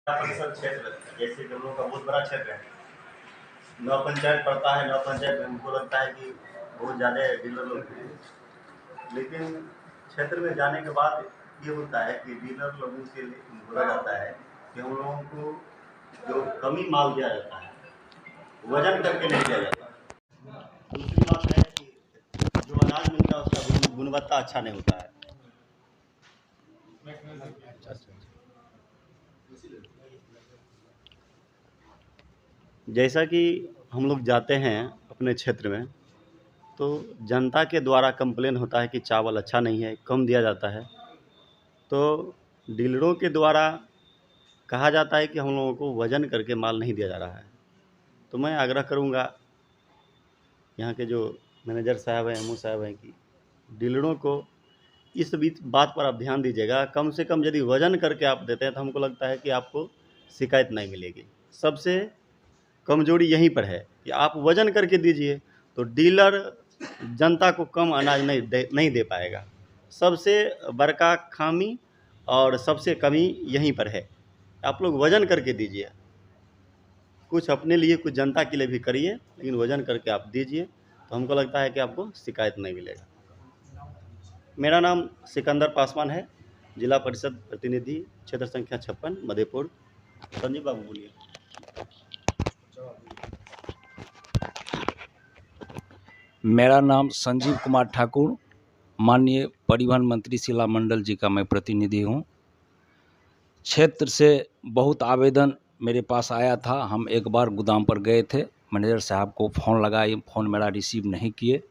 परिषद क्षेत्र जैसे कि हम लोग का बहुत बड़ा क्षेत्र है, 9 पंचायत पड़ता है। 9 पंचायत में हमको लगता है कि बहुत ज़्यादा डीलर लोग हैं, लेकिन क्षेत्र में जाने के बाद ये होता है कि डीलर लोगों से बोला जाता है कि हम लोगों को जो कमी माल दिया जाता है वजन करके नहीं दिया जाता। दूसरी बात है कि जो अनाज मिलता है उसका गुणवत्ता अच्छा नहीं होता है। जैसा कि हम लोग जाते हैं अपने क्षेत्र में, तो जनता के द्वारा कंप्लेन होता है कि चावल अच्छा नहीं है, कम दिया जाता है। तो डीलरों के द्वारा कहा जाता है कि हम लोगों को वज़न करके माल नहीं दिया जा रहा है। तो मैं आग्रह करूँगा यहाँ के जो मैनेजर साहब हैं, एमओ साहब हैं, कि डीलरों को इस बात पर आप ध्यान दीजिएगा। कम से कम यदि वज़न करके आप देते हैं तो हमको लगता है कि आपको शिकायत नहीं मिलेगी। सबसे कमजोरी यहीं पर है कि आप वज़न करके दीजिए तो डीलर जनता को कम अनाज नहीं दे पाएगा। सबसे बड़का खामी और सबसे कमी यहीं पर है। आप लोग वज़न करके दीजिए, कुछ अपने लिए कुछ जनता के लिए भी करिए, लेकिन वज़न करके आप दीजिए तो हमको लगता है कि आपको शिकायत नहीं मिलेगा। मेरा नाम सिकंदर पासवान है, जिला परिषद प्रतिनिधि, क्षेत्र संख्या 56, मधेपुर। संजीव बाबू बोलिए। मेरा नाम संजीव कुमार ठाकुर, माननीय परिवहन मंत्री शिला मंडल जी का मैं प्रतिनिधि हूँ। क्षेत्र से बहुत आवेदन मेरे पास आया था। हम एक बार गोदाम पर गए थे, मैनेजर साहब को फ़ोन लगाए, फ़ोन मेरा रिसीव नहीं किए।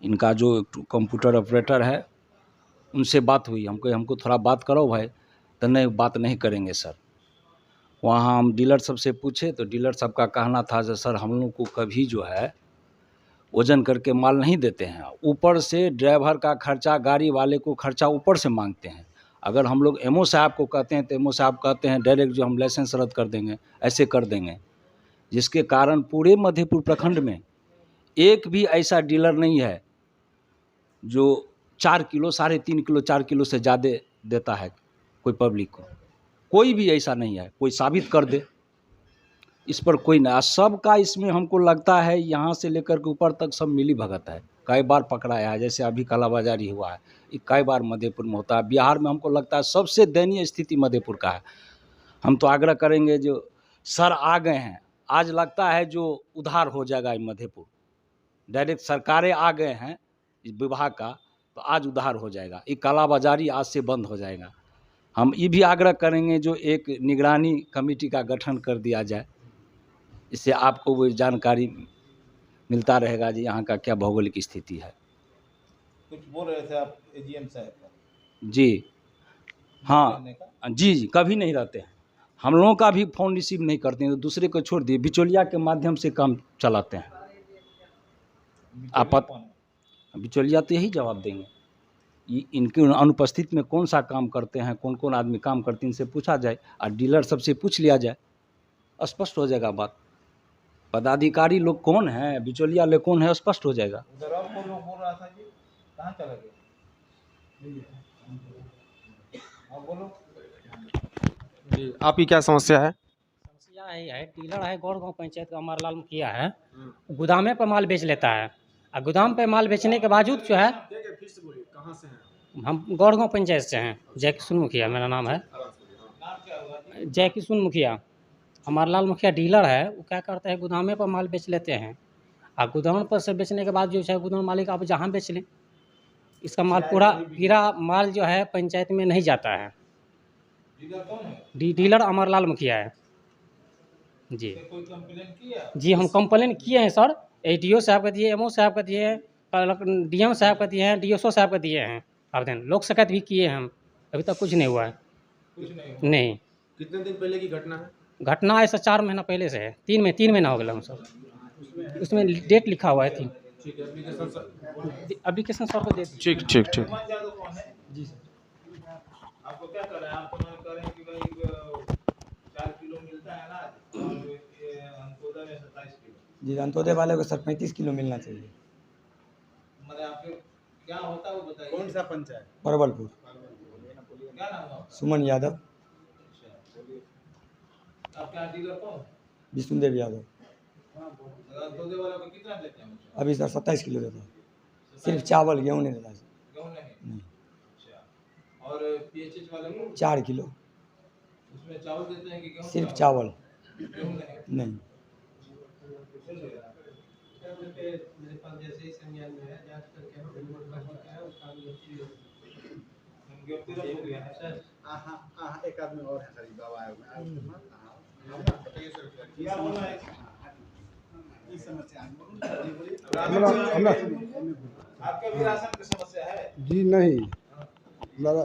इनका जो कंप्यूटर ऑपरेटर है उनसे बात हुई, हमको थोड़ा बात करो भाई, तो नहीं, बात नहीं करेंगे सर। वहाँ हम डीलर साहब से पूछे तो डीलर साहब का कहना था कि सर हम लोग को कभी जो है वजन करके माल नहीं देते हैं, ऊपर से ड्राइवर का खर्चा, गाड़ी वाले को खर्चा ऊपर से मांगते हैं। अगर हम लोग एमओ साहब को कहते हैं तो एमओ साहब कहते हैं डायरेक्ट जो हम लाइसेंस रद्द कर देंगे, ऐसे कर देंगे। जिसके कारण पूरे मधेपुर प्रखंड में एक भी ऐसा डीलर नहीं है जो 4 किलो, 3.5 किलो, 4 किलो से ज़्यादा देता है कोई पब्लिक को। कोई भी ऐसा नहीं है, कोई साबित कर दे। इस पर कोई ना, सबका इसमें हमको लगता है यहाँ से लेकर के ऊपर तक सब मिली भगत है। कई बार पकड़ाया है, जैसे अभी कालाबाजारी हुआ है, ये कई बार मधेपुर में होता है। बिहार में हमको लगता है सबसे दयनीय स्थिति मधेपुर का है। हम तो आग्रह करेंगे जो सर आ गए हैं, आज लगता है जो उधार हो जाएगा मधेपुर। डायरेक्ट सरकारें आ गए हैं इस विभाग का, तो आज उधार हो जाएगा। ये कालाबाजारी आज से बंद हो जाएगा। हम ये भी आग्रह करेंगे जो एक निगरानी कमेटी का गठन कर दिया जाए, इससे आपको वो जानकारी मिलता रहेगा जी यहाँ का क्या भौगोलिक स्थिति है। कुछ बोल रहे थे आप एजीएम साहब का? जी हाँ, जी कभी नहीं रहते हैं। हम लोगों का भी फ़ोन रिसीव नहीं करते हैं, तो दूसरे को छोड़ दिए, बिचौलिया के माध्यम से काम चलाते हैं। आप बिचौलिया तो यही जवाब देंगे, इनके अनुपस्थित में कौन सा काम करते हैं, कौन कौन आदमी काम करते हैं, इनसे पूछा जाए और डीलर सबसे पूछ लिया जाए, स्पष्ट हो जाएगा बात। पदाधिकारी लोग कौन है, बिचौलिया लोग कौन है, स्पष्ट हो जाएगा। उधर और कोई लोग बोल रहा था जी, कहाँ चला गया? हाँ बोलो जी, आपकी क्या समस्या है? समस्या यही है, डीलर है गौड़ गाँव पंचायत का अमरलाल मुखिया है, गोदामे पर माल बेच लेता है और गोदाम पे माल बेचने के बावजूद जो है, फिर से बोलिए, कहाँ से हैं? हम गौड़ गाँव पंचायत से हैं। जय किशुन मुखिया मेरा नाम है, जय किशुन मुखिया। अमरलाल मुखिया डीलर है, वो क्या करते हैं गोदामे पर माल बेच लेते हैं और गोदाम पर से बेचने के बाद जो है गोदाम मालिक आप जहाँ बेच लें, इसका माल पूरा माल जो है पंचायत में नहीं जाता है। डीलर कौन है? डीलर अमरलाल मुखिया है जी। कोई कंप्लेन किया? जी हम कंप्लेन किए हैं सर, एडीओ साहब का दिए, एमओ साहब का दिए, डीएम साहब का दिए हैं, डीएसओ साहब का दिए हैं आवेदन, लोक शिकायत भी किए हैं हम, अभी तक कुछ नहीं हुआ है। कुछ नहीं हुआ। नहीं, कितने दिन पहले की घटना है? घटना ऐसा 4 महीना पहले से है, 3 महीना हो गया हम सब, उसमें डेट लिखा हुआ है 3। ठीक है, एप्लीकेशन सर को दे दीजिए। ठीक ठीक ठीक। मोहम्मद यादव कौन है? जी सर। आपको क्या कर रहे हैं? आप तो कह रहे हैं कि भाई 4 किलो मिलता है ना, और ये अंत्योदय में 27 किलो। जी, अंत्योदय वाले को सर 35 किलो मिलना चाहिए। मतलब आपके क्या होता है वो बताइए। कौन सा पंचायत? परवलपुर। क्या नाम है आपका? सुमन यादव। अच्छा, बोलिए। आपके यहाँ डीलर कौन? विष्णुदेव यादव। अंत्योदय वाले को कितना देते हैं? अभी सर 27 किलो देता है। सिर्फ चावल गेहूँ नहीं देता है। गेहूं नहीं? नहीं। अच्छा। और पीएचएच वाले को 4 किलो उसमें चावल देते हैं कि गेहूं? सिर्फ चावल गेहूं नहीं? नहीं। मेरे पास जैसे ही संज्ञान में है जांच करके हम रिपोर्ट का है उसका गिरफ्तार हो गया है सर। एक आदमी और है सर, बाबा है बताइए सर क्या बोलना है? इस समस्या आपके भी राशन की समस्या है? जी नहीं,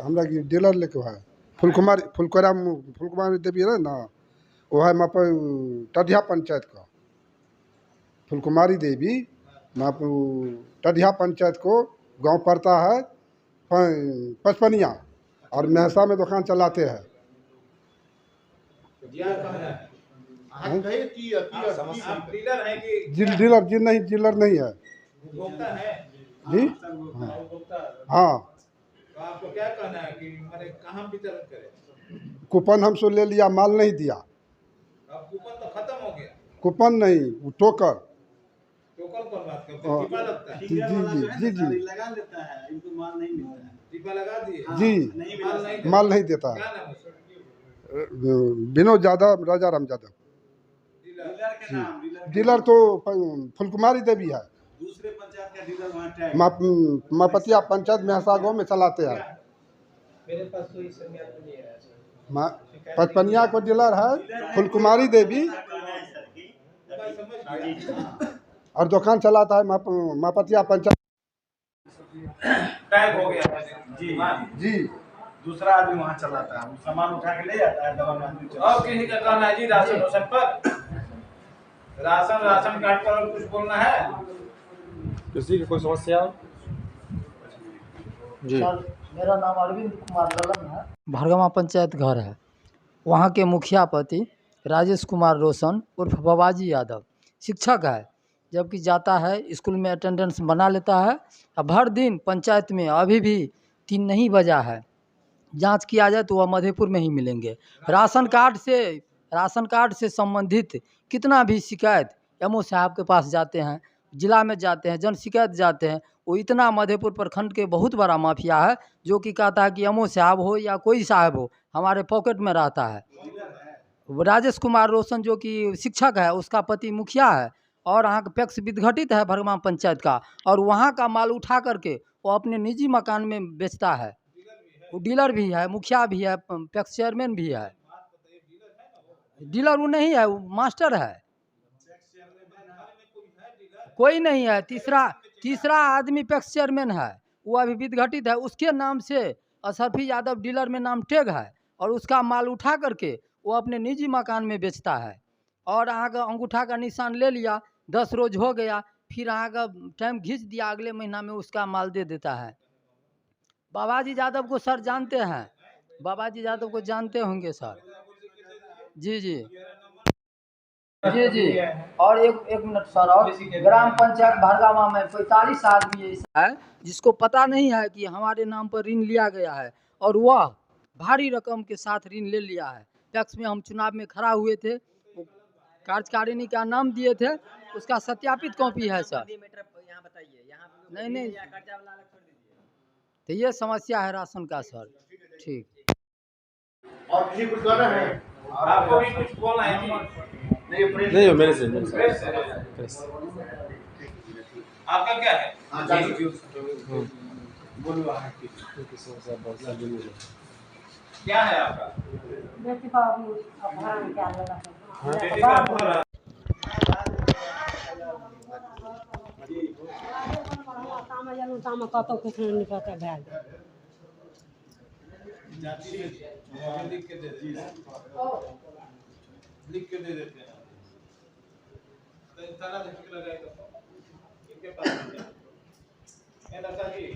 हमरा की डीलर लेके है फुलकुमारी देवी है ना, वो है वहाँ पर टडिया पंचायत का फुलकुमारी देवी। वहाँ पर टडिया पंचायत को गांव पड़ता है पचपनिया, और महसा में दुकान चलाते हैं। डीलर कहाँ है? आप कहिए कि आप डीलर हैं कि डीलर जी नहीं, डीलर नहीं है उपभोक्ता है? जी। उपभोक्ता। हाँ, तो आपको क्या कहना है कि मैंने कहाँ वितरण करें? कूपन हमसे ले लिया, माल नहीं दिया। अब कूपन तो खत्म हो गया। कूपन नहीं, वो टोकर। टोकन कौन बात करते हैं? टीपा लगता है? जी जी लगा लेता है, इनको माल नहीं मिलता है। टीपा लगा दिए? जी, माल नहीं देता है। क्या नाम है उसका? विनोद यादव, राजा राम यादव। डीलर के नाम? डीलर तो फुलकुमारी देवी है, दूसरे पंचायत का डीलर वहाँ टैग मापतिया पंचायत महसा गाँव में चलाते हैं। मेरे पास कोई संज्ञान नहीं है सर। पचपनिया को डीलर है फुलकुमारी देवी, मैं समझ गया। और दुकान चलाता है मापतिया पंचायत। टैग हो गया है जी। दूसरा आदमी वहाँ चलाता है, सामान उठा के ले जाता है, दवा आदमी चलाता और किसी का कहना है जी राशन वाशन पर? राशन कार्ड पर कुछ बोलना है? किसी की कोई समस्या? जी। मेरा नाम अरविंद कुमार ललन है। भरगवा पंचायत घर है। वहाँ के मुखिया पति राजेश कुमार रोशन उर्फ बाबाजी यादव शिक्षक है, जबकि जाता है स्कूल में अटेंडेंस बना लेता है। अब हर दिन पंचायत में अभी भी 3 नहीं बजा है, जांच किया जाए तो वह मधेपुर में ही मिलेंगे। राशन कार्ड से संबंधित कितना भी शिकायत एमओ साहब के पास जाते हैं, जिला में जाते हैं, जन शिकायत जाते हैं। वो इतना मधेपुर प्रखंड के बहुत बड़ा माफिया है, जो कि कहता है कि एमओ साहब हो या कोई साहब हो, हमारे पॉकेट में रहता है। राजेश कुमार रोशन जो कि शिक्षक है, उसका पति मुखिया है, और यहाँ का पैक्स विघटित है भरगवा पंचायत का, और वहाँ का माल उठा करके वो अपने निजी मकान में बेचता है। वो डीलर भी है, मुखिया भी है, पैक्स चेयरमैन भी है। डीलर वो नहीं है, वो मास्टर है, कोई नहीं है। तीसरा आदमी पैक्स चेयरमैन है, वो अभी विघटित है। उसके नाम से असरफी यादव डीलर में नाम टैग है, और उसका माल उठा करके वो अपने निजी मकान में बेचता है। और अहाँ का अंगूठा का निशान ले लिया, 10 रोज हो गया, फिर अहाँ का टाइम खींच दिया, अगले महीना में उसका माल दे देता है। बाबाजी यादव को सर जानते हैं? बाबाजी यादव को जानते होंगे सर। जी जी जी जी। और एक मिनट सर, और ग्राम पंचायत भरगवा में 45 आदमी ऐसा है जिसको पता नहीं है कि हमारे नाम पर ऋण लिया गया है, और वह भारी रकम के साथ ऋण ले लिया है। टैक्स में हम चुनाव में खड़ा हुए थे, कार्यकारिणी का नाम दिए थे, उसका सत्यापित कॉपी है सर। नहीं, तो ये समस्या है राशन का सर। ठीक। और किसी कुछ कहना है? आपको भी कुछ बोलना है जी? नहीं, मेरे से आपका क्या है? क्या है आपका? बेटी का अपहरण क्या लगा है? बेटी का अपहरण। लिख के दे देते हैं। तो थाना लिख के लगाए तो इनके पास है लड़का जी।